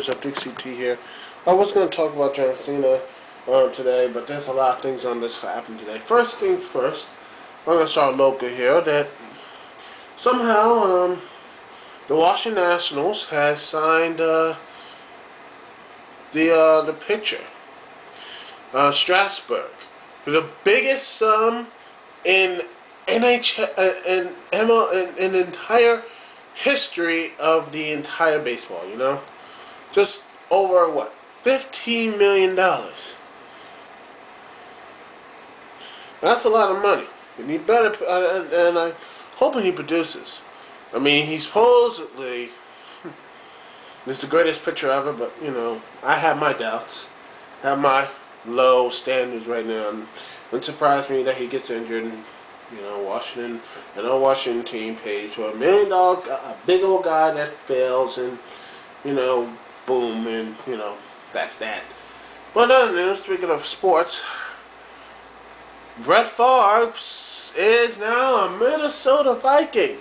viewers of Dixie T here. I was going to talk about John Cena today, but there's a lot of things on this happening today. First things first, I'm going to start local here. That somehow the Washington Nationals has signed the pitcher, Strasburg, for the biggest sum in NHL in the entire history of the entire baseball. You know, just over what, $15 million. That's a lot of money, and he better. And I'm hoping he produces. I mean, he's supposedly this is the greatest pitcher ever, but you know, I have my doubts, have my low standards right now. And it surprised me that he gets injured. And, you know, Washington, and our Washington team pays for $1 million, a big old guy that fails, and you know, boom, and you know, that's that. But other news, speaking of sports, Brett Favre is now a Minnesota Viking.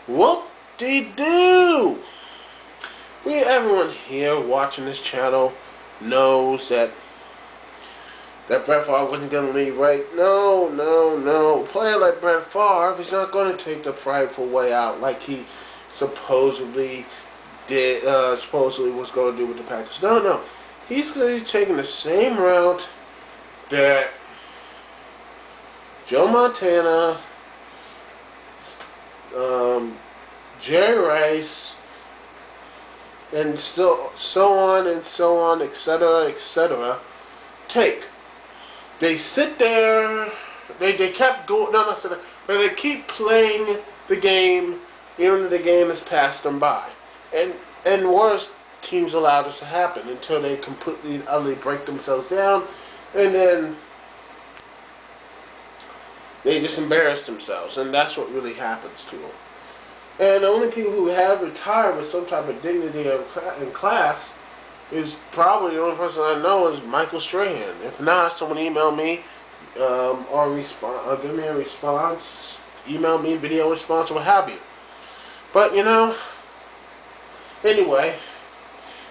Whoop-de-doo! Everyone here watching this channel knows that Brett Favre wasn't going to leave, right? No. A player like Brett Favre is not going to take the prideful way out like he supposedly did. Supposedly was going to do with the Packers. No. He's going to be taking the same route that Joe Montana, Jerry Rice, and so on, etc. take. They sit there. They kept going. No, but they keep playing the game, even if the game has passed them by. And worse, teams allow this to happen until they completely, utterly break themselves down, and then they just embarrass themselves, and that's what really happens to them. And the only people who have retired with some type of dignity in class is probably the only person I know is Michael Strahan. If not, someone email me or give me a response. Email me, video response, or what have you. But, you know, anyway,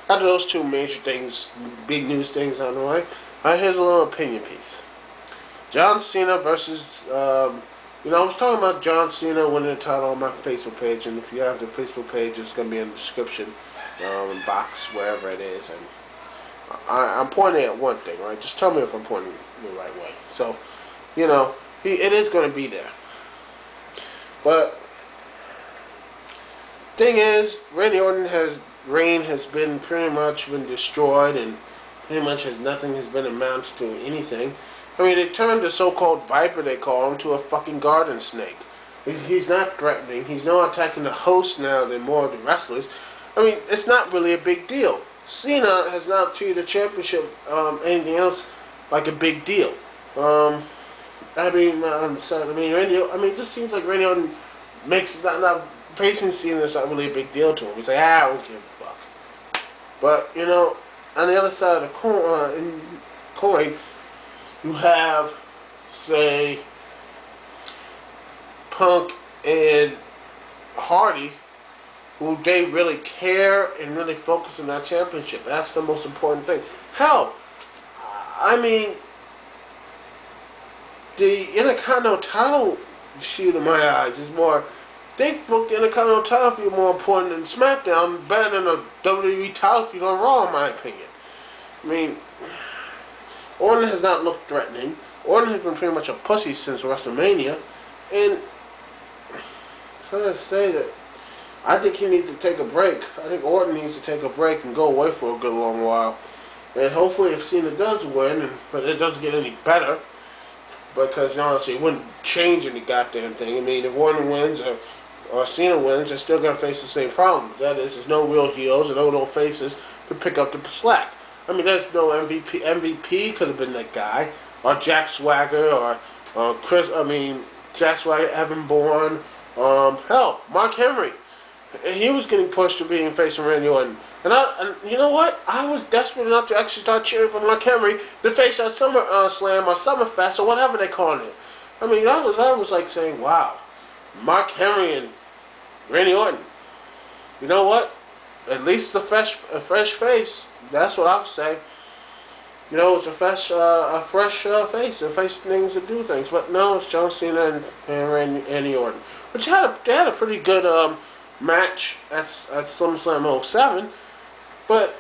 after those two major things, big news things on the way, here's a little opinion piece. John Cena versus, you know, I was talking about John Cena winning the title on my Facebook page, and if you have the Facebook page, it's going to be in the description. Box, wherever it is, and I'm pointing at one thing, right? Just tell me if I'm pointing the right way. So, you know, it is going to be there. But thing is, Randy Orton's reign has been pretty much been destroyed, and pretty much nothing has been amounted to anything. I mean, they turned the so-called Viper, they call him, to a fucking garden snake. He's not threatening. He's not attacking the host now than more of the wrestlers. I mean, it's not really a big deal. Cena has not treated the championship, anything else, like a big deal. It just seems like Randy Orton makes not facing Cena is not really a big deal to him. He's like, I don't give a fuck. But you know, on the other side of the coin, you have, say, Punk and Hardy, who they really care and really focus on that championship. That's the most important thing. Hell, I mean, the Intercontinental title shoot in my eyes is more. They book the Intercontinental title feud more important than SmackDown, better than the WWE title feud on Raw, in my opinion. I mean, Orton has not looked threatening. Orton has been pretty much a pussy since WrestleMania, and so to say that. I think he needs to take a break. I think Orton needs to take a break and go away for a good long while. And hopefully if Cena does win, but it doesn't get any better, because honestly it wouldn't change any goddamn thing. I mean, if Orton wins or Cena wins, they're still going to face the same problems. That is, there's no real heels and no faces to pick up the slack. I mean, there's no MVP. MVP could have been that guy, or Jack Swagger, or Jack Swagger, Evan Bourne, hell, Mark Henry. He was getting pushed to being face of Randy Orton. And you know what? I was desperate enough to actually start cheering for Mark Henry to face a Summer Slam or Summerfest or whatever they call it. I mean, I was like saying, wow, Mark Henry and Randy Orton. You know what? at least a fresh face. That's what I would say. You know, it's a fresh face, a face things to do things. But no, it's John Cena and Randy Orton, which they had a pretty good match at SummerSlam '07. But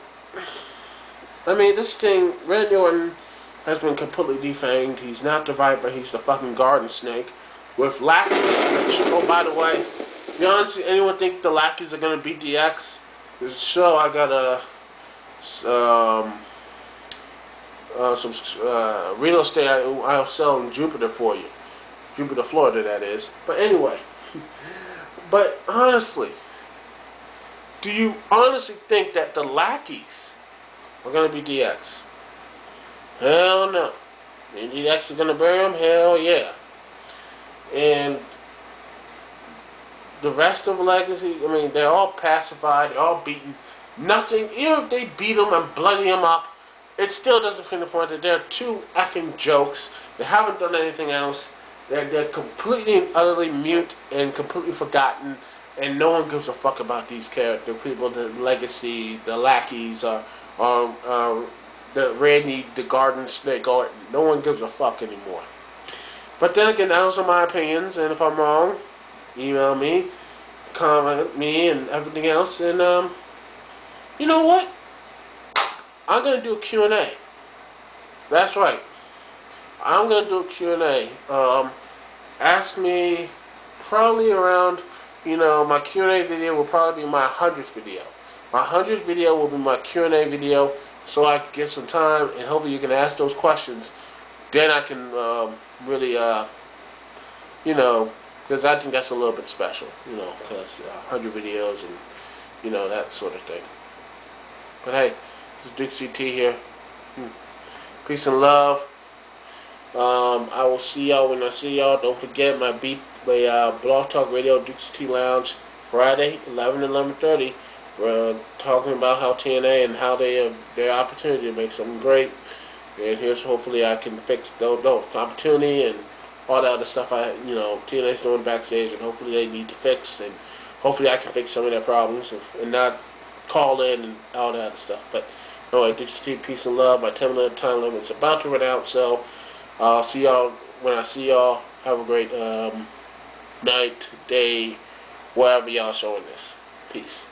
I mean, this thing, Randy Orton has been completely defanged. He's not the Viper. He's the fucking garden snake with lackeys. Which, oh, by the way, be honest, anyone think the lackeys are gonna beat DX? This show, I got some real estate I'll sell in Jupiter for you. Jupiter, Florida, that is. But anyway, but honestly, do you honestly think that the lackeys are going to be DX? Hell no. And DX is going to bury him? Hell yeah. And the rest of the legacy, I mean, they're all pacified, they're all beaten. Nothing, even if they beat them and bloody them up, it still doesn't prove the point that they're two effing jokes. They haven't done anything else. They're completely and utterly mute and completely forgotten, and no one gives a fuck about these character people, the legacy, the lackeys, or the Randy, the garden snake Orton. No one gives a fuck anymore. But then again, those are my opinions, and if I'm wrong, email me, comment me, and everything else. And you know what? I'm gonna do a Q&A. That's right. I'm gonna do a Q&A. Ask me probably around. You know, my Q&A video will probably be my 100th video. My 100th video will be my Q&A video, so I can get some time, and hopefully you can ask those questions. Then I can really, you know, because I think that's a little bit special, you know, because 100 videos and, you know, that sort of thing. But hey, this is Duke CT here. Peace and love. I will see y'all when I see y'all. Don't forget my Blog Talk Radio Duke CT Lounge Friday 11 to 11:30. We're talking about how TNA and how they have their opportunity to make something great. And here's hopefully I can fix the opportunity and all that other stuff TNA's doing backstage, and hopefully they need to fix, and hopefully I can fix some of their problems and not call in and all that other stuff. But anyway, Duke CT, peace and love. My 10-minute time limit's about to run out, so I'll see y'all when I see y'all. Have a great night, day, wherever y'all showing this. Peace.